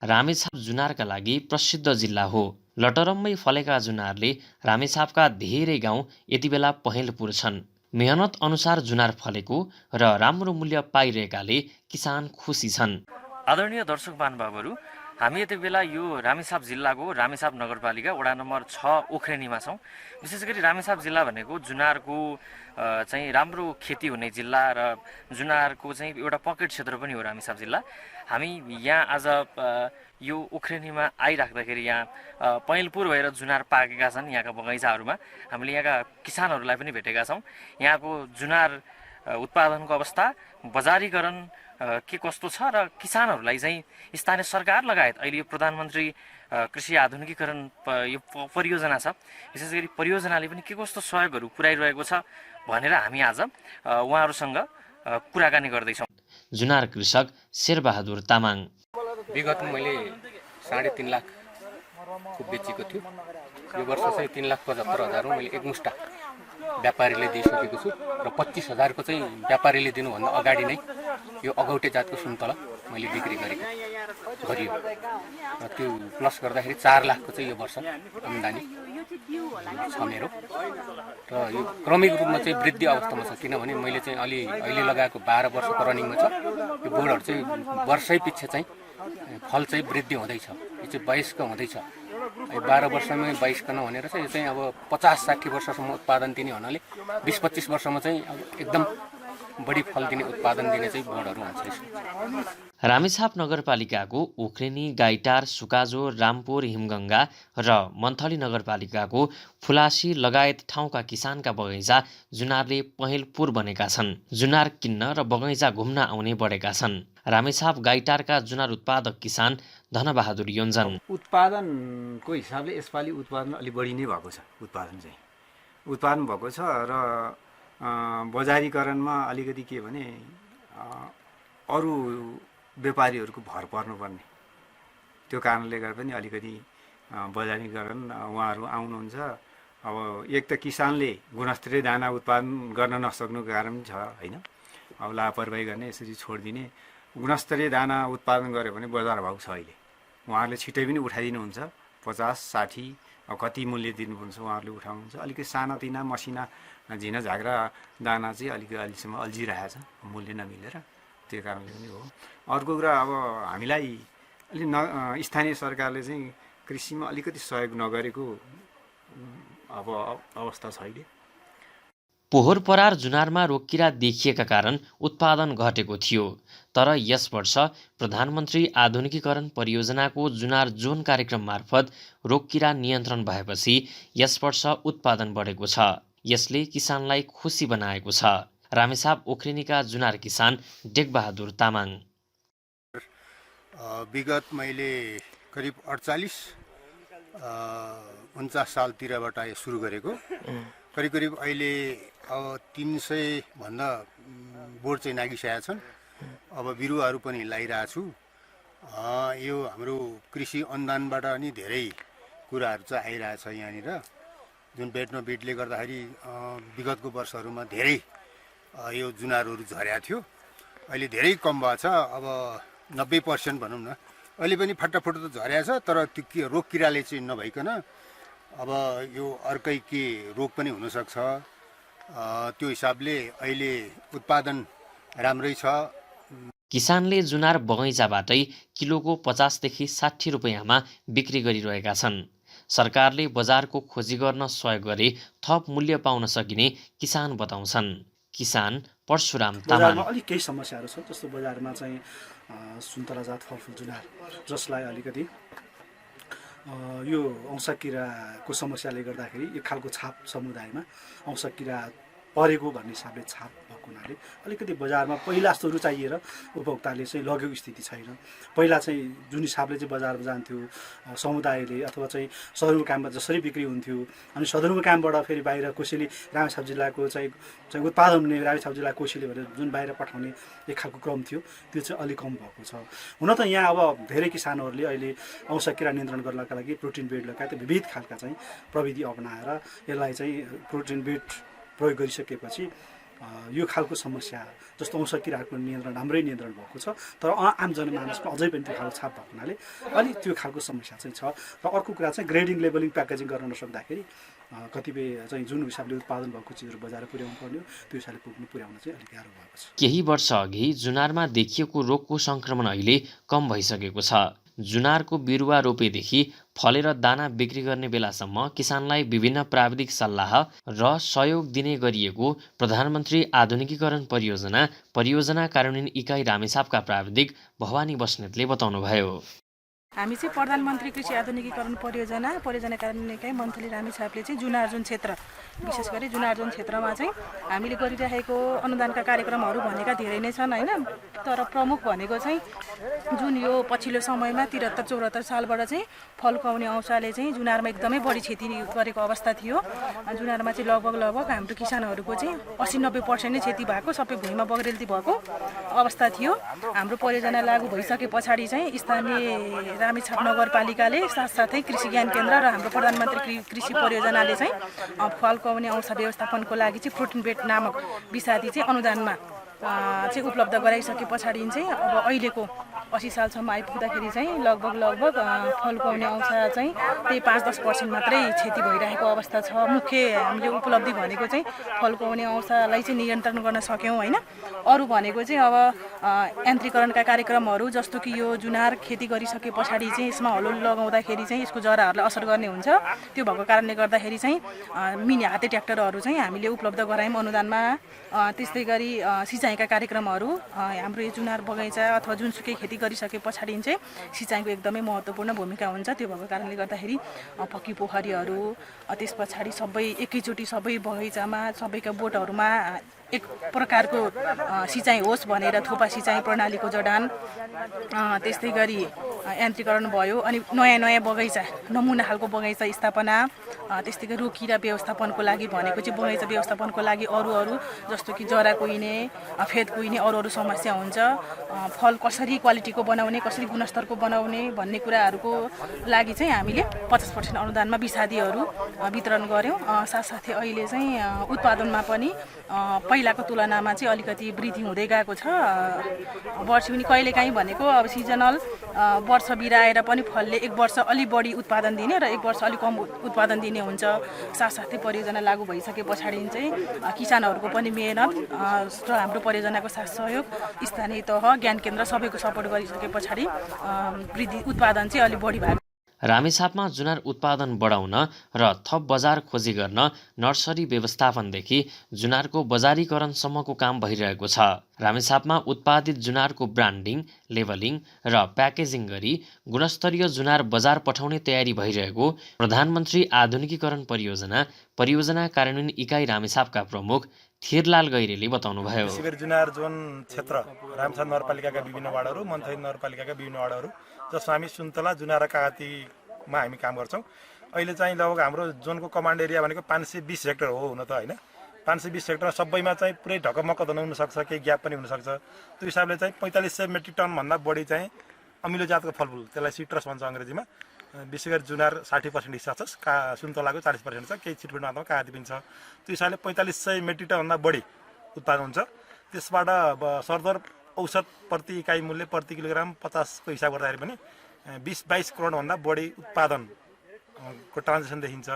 रामेछाप जुनारका लागि प्रसिद्ध जिल्ला हो। लटरम्मै फलेका जुनारले रामेछापका धेरै गाउँ यतिबेला पहेँलपुर छन्। मेहनत अनुसार जुनार फलेको र राम्रो मूल्य पाइरहेकाले किसान खुसी छन्। आदरणीय दर्शक महानुभावहरू, हामी यति बेला यो रामेछाप जिल्लाको रामेछाप नगरपालिका वडा नम्बर 6 ओख्रेनीमा छौँ। विशेष गरी रामेछाप जिल्ला भनेको जुनारको चाहिँ राम्रो खेती हुने जिल्ला र जुनारको चाहिँ एउटा पकेट क्षेत्र पनि हो रामेछाप जिल्ला। हामी यहाँ आज यो ओख्रेनीमा आइराख्दाखेरि यहाँ पहेँलपुर भएर जुनार पाकेका छन् यहाँका बगैँचाहरूमा। हामीले यहाँका किसानहरूलाई पनि भेटेका छौँ। यहाँको जुनार उत्पादनको अवस्था, बजारीकरण के कस्तो छ र किसानहरूलाई चाहिँ स्थानीय सरकार लगायत अहिले यो प्रधानमन्त्री कृषि आधुनिकीकरण यो परियोजना छ, विशेष गरी परियोजनाले पनि के कस्तो सहयोगहरू पुर्याइरहेको छ भनेर हामी आज उहाँहरूसँग कुराकानी गर्दैछौँ। जुनार कृषक शेरबहादुर तामाङ। विगत मैले 3.5 लाखको बेचेको थियो। यो वर्ष चाहिँ 3,75,000 मैले एकमुष्टा व्यापारीले दिइसकेको छु र 25,000को चाहिँ व्यापारीले दिनुभन्दा अगाडि नै यो अगौटे जातको सुन्तला मैले बिक्री गरियो र त्यो प्लस गर्दाखेरि 4 लाखको चाहिँ यो वर्ष आम्दानी छ मेरो। र यो क्रमिक रूपमा चाहिँ वृद्धि अवस्थामा छ, किनभने मैले चाहिँ अहिले लगाएको 12 वर्षको रनिङमा छ। यो बोर्डहरू चाहिँ वर्षै पछि चाहिँ फल चाहिँ वृद्धि हुँदैछ। यो चाहिँ 22 हुँदैछ। 12 वर्षमै 22 नहुनेर चाहिँ यो चाहिँ अब 50-60 वर्षसम्म उत्पादन दिने हुनाले 20-25 वर्षमा चाहिँ अब एकदम बढी फल दिने उत्पादन दिने चाहिँ बोर्डहरू हुन्छ। रामेछाप नगरपालिकाको ओख्रेनी, गाइटार, सुकाजो, रामपुर, हिमगङ्गा र मन्थली नगरपालिकाको फुलासी लगायत ठाउँका किसानका बगैँचा जुनारले पहेँलपुर बनेका छन्। जुनार किन्न र बगैँचा घुम्न आउने बढेका छन्। रामेछाप गाइटारका जुनार उत्पादक किसान धनबहादुर योन्जन। उत्पादनको हिसाबले यसपालि उत्पादन अलि बढी नै भएको छ। उत्पादन भएको छ र बजारीकरणमा अलिकति के भने अरू व्यापारीहरूको भर पर्नुपर्ने, त्यो कारणले गर्दा पनि अलिकति बजारीकरण उहाँहरू आउनुहुन्छ। अब एक त किसानले गुणस्तरीय दाना उत्पादन गर्न नसक्नुको कारण छ होइन, अब लापरवाही गर्ने, यसरी छोडिदिने। गुणस्तरीय दाना उत्पादन गऱ्यो भने बजार भाउ छ अहिले, उहाँहरूले छिटै पनि उठाइदिनुहुन्छ। 50-60 कति मूल्य दिनुपर्छ उहाँहरूले उठाउनुहुन्छ। अलिकति सानातिना मसिना झिना झाग्रा दाना चाहिँ अहिलेसम्म अल्झिरहेछ मूल्य नमिलेर, त्यो कारणले पनि हो। अर्को कुरा, अब हामीलाई अलिक स्थानीय सरकारले चाहिँ कृषिमा अलिकति सहयोग नगरेको अब अवस्था छ अहिले। पोहोर परार जुनारमा रोगकिरा देखिएका कारण उत्पादन घटेको थियो, तर यस वर्ष प्रधानमन्त्री आधुनिकीकरण परियोजनाको जुनार जोन कार्यक्रम मार्फत रोगकिरा नियन्त्रण भएपछि यस वर्ष उत्पादन बढेको छ। यसले किसानलाई खुसी बनाएको छ। रामेछाप ओख्रेनीका जुनार किसान डेकबहादुर तामाङ। विगत मैले करिब 48-49 सालतिरबाट सुरु गरेको, करिब अहिले अब 300 भन्दा बोर्ड चाहिँ नागिसकेका छन्। अब बिरुवाहरू पनि लगाइरहेको छु। यो हाम्रो कृषि अनुदानबाट नि धेरै कुराहरू चाहिँ आइरहेछ यहाँनिर, जुन बेडले गर्दाखेरि विगतको वर्षहरूमा धेरै यो जुनारहरू झरेको थियो। अहिले धेरै कम भएको छ। अब 90% भनौँ न, अहिले पनि फटाफट त झरेको छ, तर त्यो रोग किराले चाहिँ नभइकन अब यो अर्कै के रोग पनि हुनसक्छ। त्यो हिसाबले अहिले उत्पादन राम्रै छ। किसानले जुनार बगैँचाबाटै किलोको 50 देखि 60 रुपियाँमा बिक्री गरिरहेका छन्। सरकारले बजारको खोजी गर्न सहयोग गरे थप मूल्य पाउन सकिने किसान बताउँछन्। किसान परशुराम तामाङ। अलिक केही समस्याहरू छ, जस्तो बजारमा चाहिँ सुन्तला जात फलफुल जुनार जसलाई अलिकति यो औँसाकिराको समस्याले गर्दाखेरि एक खालको छाप समुदायमा औँसाकिरा परेको भन्ने हिसाबले छाप भएको हुनाले अलिकति बजारमा पहिला जस्तो रुचाइएर उपभोक्ताले चाहिँ लगेको स्थिति छैन। पहिला चाहिँ जुन हिसाबले चाहिँ बजारमा जान्थ्यो समुदायले अथवा चाहिँ सदरमुकाममा जसरी बिक्री हुन्थ्यो, अनि सदरमुकामबाट फेरि बाहिर कोसेली रामेछाप जिल्लाको चाहिँ उत्पादन हुने रामेछाप जिल्ला कोसेली भनेर जुन बाहिर पठाउने एक खालको क्रम थियो, त्यो चाहिँ अलिक कम भएको छ। हुन त यहाँ अब धेरै किसानहरूले अहिले औँसाकिरा नियन्त्रण गर्नका लागि प्रोटिन बेड लगायत विविध खालका चाहिँ प्रविधि अपनाएर यसलाई चाहिँ प्रोटिन बेड प्रयोग गरिसकेपछि यो खालको समस्या जस्तो औँसा किराको नियन्त्रण राम्रै नियन्त्रण भएको छ, तर आम जनमानसमा अझै पनि त्यो खालको छाप भएको हुनाले अलि त्यो खालको समस्या चाहिँ छ। र अर्को कुरा चाहिँ ग्रेडिङ लेबलिङ प्याकेजिङ गर्न नसक्दाखेरि कतिपय चाहिँ जुन हिसाबले उत्पादन भएको चिजहरू बजार पुर्याउनु पर्ने हो त्यो हिसाबले पुर्याउन चाहिँ अलिक गाह्रो भएको छ। केही वर्ष अघि जुनारमा देखिएको रोगको सङ्क्रमण अहिले कम भइसकेको छ। जुनारको बिरुवा रोपेदेखि फलेर दाना बिक्री गर्ने बेलासम्म किसानलाई विभिन्न प्राविधिक सल्लाह र सहयोग दिने गरिएको प्रधानमन्त्री आधुनिकीकरण परियोजना कार्यान्वयन इकाइ रामेछापका प्राविधिक भवानी बस्नेतले बताउनुभयो। हामी चाहिँ प्रधानमन्त्री कृषि आधुनिकीकरण परियोजना कार्यान्वयन इकाइ मन्थली रामेछापले चाहिँ जुनारजुन क्षेत्र, विशेष गरी जुनारजुन क्षेत्रमा चाहिँ हामीले गरिरहेको अनुदानका कार्यक्रमहरू भनेका धेरै नै छन् होइन, तर प्रमुख भनेको चाहिँ जुन यो पछिल्लो समयमा 73-74 सालबाट चाहिँ फल्काउने औँसाले चाहिँ जुनारमा एकदमै बढी क्षति गरेको अवस्था थियो। जुनारमा चाहिँ लगभग हाम्रो किसानहरूको चाहिँ 80-90% नै क्षति भएको, सबै भुइँमा बग्रेल्ती भएको अवस्था थियो। हाम्रो परियोजना लागू भइसके पछाडि चाहिँ स्थानीय रामेछाप नगरपालिकाले साथसाथै कृषि ज्ञान केन्द्र र हाम्रो प्रधानमन्त्री कृषि परियोजनाले चाहिँ फल्काउने औँसा व्यवस्थापनको लागि चाहिँ प्रोटिन बेड नामक विषादी चाहिँ अनुदानमा चाहिँ उपलब्ध गराइसके पछाडि चाहिँ अब अहिलेको 80 सालसम्म आइपुग्दाखेरि चाहिँ लगभग फल्काउने औँसा चाहिँ त्यही 5-10% मात्रै क्षति भइरहेको अवस्था छ। मुख्य हामीले उपलब्धि भनेको चाहिँ फल्काउने औँसालाई चाहिँ नियन्त्रण गर्न सक्यौँ होइन। अरू भनेको चाहिँ अब यान्त्रिकरणका कार्यक्रमहरू जस्तो कि यो जुनार खेती गरिसके पछाडि चाहिँ यसमा हलो लगाउँदाखेरि चाहिँ यसको जराहरूलाई असर गर्ने हुन्छ। त्यो भएको कारणले गर्दाखेरि चाहिँ मिनी हाते ट्र्याक्टरहरू चाहिँ हामीले उपलब्ध गरायौँ अनुदानमा। त्यस्तै गरी सिँचाइका कार्यक्रमहरू हाम्रो यो जुनार बगैँचा अथवा जुनसुकै खेती गरिसके पछाडि चाहिँ सिँचाइको एकदमै महत्त्वपूर्ण भूमिका हुन्छ। त्यो भएको कारणले गर्दाखेरि पक्की पोखरीहरू त्यस पछाडि सबै एकैचोटि सबै बगैँचामा सबैका बोटहरूमा एक प्रकारको सिँचाइ होस् भनेर थोपा सिँचाइ प्रणालीको जडान, त्यस्तै गरी यान्त्रिकरण भयो। अनि नयाँ बगैँचा नमुना खालको बगैँचा स्थापना, त्यस्तै गरी रोग किरा व्यवस्थापनको लागि भनेको चाहिँ बगैँचा व्यवस्थापनको लागि अरू जस्तो कि जरा कुहिने, फेद कुहिने अरू समस्या हुन्छ। फल कसरी क्वालिटीको बनाउने, कसरी गुणस्तरको बनाउने भन्ने कुराहरूको लागि चाहिँ हामीले 50% अनुदानमा विषादीहरू वितरण गऱ्यौँ। साथसाथै अहिले चाहिँ उत्पादनमा पनि पहिलाको तुलनामा चाहिँ अलिकति वृद्धि हुँदै गएको छ। वर्ष पनि कहिलेकाहीँ भनेको अब सिजनल वर्ष बिराएर पनि फलले एक वर्ष अलि बढी उत्पादन दिने र एक वर्ष अलिक कम उत्पादन दिने हुन्छ। साथसाथै परियोजना लागू भइसके पछाडि चाहिँ किसानहरूको पनि मेहनत र हाम्रो परियोजनाको साथ सहयोग स्थानीय तह ज्ञान केन्द्र सबैको सपोर्ट गरिसके पछाडि वृद्धि उत्पादन चाहिँ अलिक बढी भएको। रामेछापमा जुनार उत्पादन बढाउन र थप बजार खोजी गर्न नर्सरी व्यवस्थापनदेखि जुनारको बजारीकरणसम्मको काम भइरहेको छ। रामेछापमा उत्पादित जुनारको ब्रान्डिङ, लेबलिङ र प्याकेजिङ गरी गुणस्तरीय जुनार बजार पठाउने तयारी भइरहेको प्रधानमन्त्री आधुनिकीकरण परियोजना कार्यान्वयन इकाइ रामेछापका प्रमुख थिरलाल गैरेले बताउनुभयो। जुनार जोन क्षेत्र रामेछाप नगरपालिकाका विभिन्न वार्डहरू, मन्थली नगरपालिकाका विभिन्न वार्डहरू जसमा हामी सुन्तला, जुना र कागतीमा हामी काम गर्छौँ। अहिले चाहिँ लगभग हाम्रो जोनको कमान्ड एरिया भनेको 520 हेक्टर हो हुन त होइन। 520 हेक्टर सबैमा चाहिँ पुरै ढकमक्क हुनसक्छ, केही ग्याप पनि हुनसक्छ। त्यो हिसाबले चाहिँ 4500 मेट्रिक टनभन्दा बढी चाहिँ अमिलो जातको फलफुल, त्यसलाई सिट्रस भन्छ अङ्ग्रेजीमा, विशेष गरी जुनार 60% हिस्सा छ, सुन्तलाको 40% छ, केही छिटफिट मात्रामा कागती पनि छ। त्यो हिसाबले 4500 मेट्रिक टनभन्दा बढी उत्पादन हुन्छ। त्यसबाट सरदर औसत प्रति इकाइ मूल्य प्रति किलोग्राम 50 को हिसाब गर्दाखेरि पनि 20-22 करोडभन्दा बढी उत्पादनको ट्रान्जेक्सन देखिन्छ।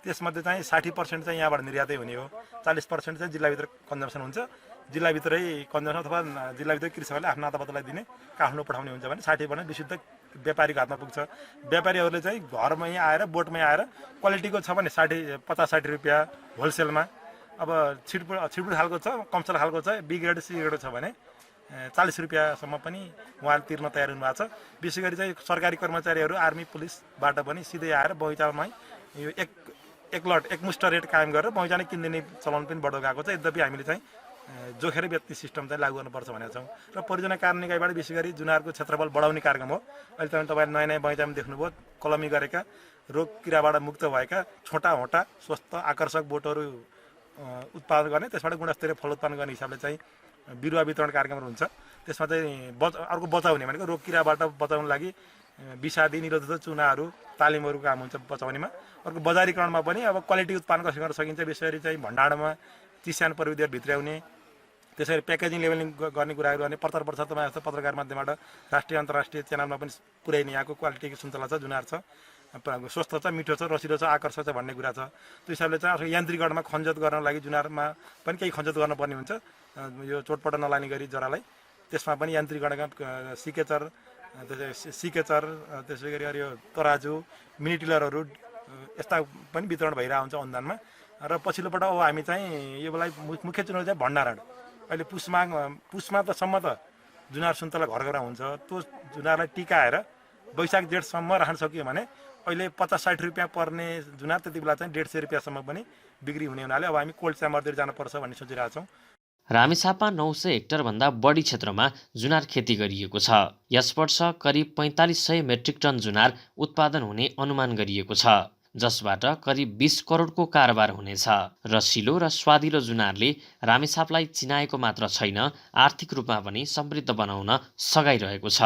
त्यसमध्ये चाहिँ 60% चाहिँ यहाँबाट निर्यातै हुने हो, 40% चाहिँ जिल्लाभित्र कन्जम्सन हुन्छ। जिल्लाभित्रै कन्जम्सन अथवा जिल्लाभित्रै कृषकहरूले आफ्नो नातापातालाई दिने, काठमाडौँ पठाउने हुन्छ भने 60% विशुद्ध व्यापारीको हातमा पुग्छ। व्यापारीहरूले चाहिँ घरमै आएर बोटमै आएर क्वालिटीको छ भने 50-60 रुपियाँ होलसेलमा, अब छिटफुट खालको छ, कमसल खालको छ, बी ग्रेड सी ग्रेड छ भने 40 रुपियाँसम्म पनि उहाँले तिर्न तयार हुनुभएको छ। विशेष गरी चाहिँ सरकारी कर्मचारीहरू, आर्मी पुलिसबाट पनि सिधै आएर बगैँचामै यो एक मुष्ट रेट कायम गरेर बगैँचा नै किनिदिने चलन पनि बढ्दै गएको छ। यद्यपि हामीले चाहिँ जोखेर बेच्ने सिस्टम चाहिँ लागू गर्नुपर्छ भनेका छौँ। र परियोजना कार्यान्वयन इकाइबाट विशेष गरी जुनारको क्षेत्रफल बढाउने कार्यक्रम हो। अहिले तपाईँले नयाँ बगैँचामा देख्नुभयो, कलमी गरेका, रोग किराबाट मुक्त भएका छोटा होटा स्वस्थ आकर्षक बोटहरू उत्पादन गर्ने, त्यसबाट गुणस्तरीय फल उत्पादन गर्ने हिसाबले चाहिँ बिरुवा वितरण कार्यक्रमहरू हुन्छ। त्यसमा चाहिँ अर्को बचाउने भनेको रोग किराबाट बचाउनको लागि विषादी निरोधक चुनाहरू, तालिमहरू काम हुन्छ बचाउनेमा। अर्को बजारीकरणमा पनि अब क्वालिटी उत्पादन कसरी गर्न सकिन्छ, विशेष गरी चाहिँ भण्डारणमा चिस्यान प्रविधिहरू भित्र्याउने, त्यसरी प्याकेजिङ लेभलिङ गर्ने कुराहरू गर्ने प्रचार प्रसार तपाईँ जस्तो पत्रकार माध्यमबाट राष्ट्रिय अन्तर्राष्ट्रिय च्यानलमा पनि पुर्याइने यहाँको क्वालिटीको सुन्तला छ, जुनार छ, स्वस्थ छ, मिठो छ, रसिलो छ, आकर्षक छ भन्ने कुरा छ। त्यो हिसाबले चाहिँ यान्त्रिकरणमा खन्जत गर्न लागि जुनारमा पनि केही खन्जत गर्नुपर्ने हुन्छ, यो चोटपटक नलाने गरी जरालाई। त्यसमा पनि यान्त्रिकरणका सिकेचर, त्यसै गरी अरू यो तराजु, मिनी टिलरहरू यस्ता पनि वितरण भइरहेको हुन्छ अनुदानमा। र पछिल्लोपल्ट अब हामी चाहिँ यो बेला मुख्य चुनौती चाहिँ भण्डारण। अहिले पुसमा त सम्म त जुनार सुन्तला घर घरमा हुन्छ, त्यो जुनारलाई टिकाएर वैशाख जेठसम्म राख्न सकियो भने अहिले 50-60 रुपियाँ पर्ने जुनार त्यति बेला चाहिँ 150 रुपियाँसम्म पनि बिक्री हुने हुनाले अब हामी कोल्ड च्याम्बरतिर जानुपर्छ भन्ने सोचिरहेका छौँ। रामेछापमा 900 हेक्टरभन्दा बढी क्षेत्रमा जुनार खेती गरिएको छ। यस वर्ष करिब 4500 मेट्रिक टन जुनार उत्पादन हुने अनुमान गरिएको छ, जसबाट करिब 20 करोडको कारोबार हुनेछ। रसिलो र स्वादिलो जुनारले रामेछापलाई चिनाएको मात्र छैन, आर्थिक रूपमा पनि समृद्ध बनाउन सघाइरहेको छ।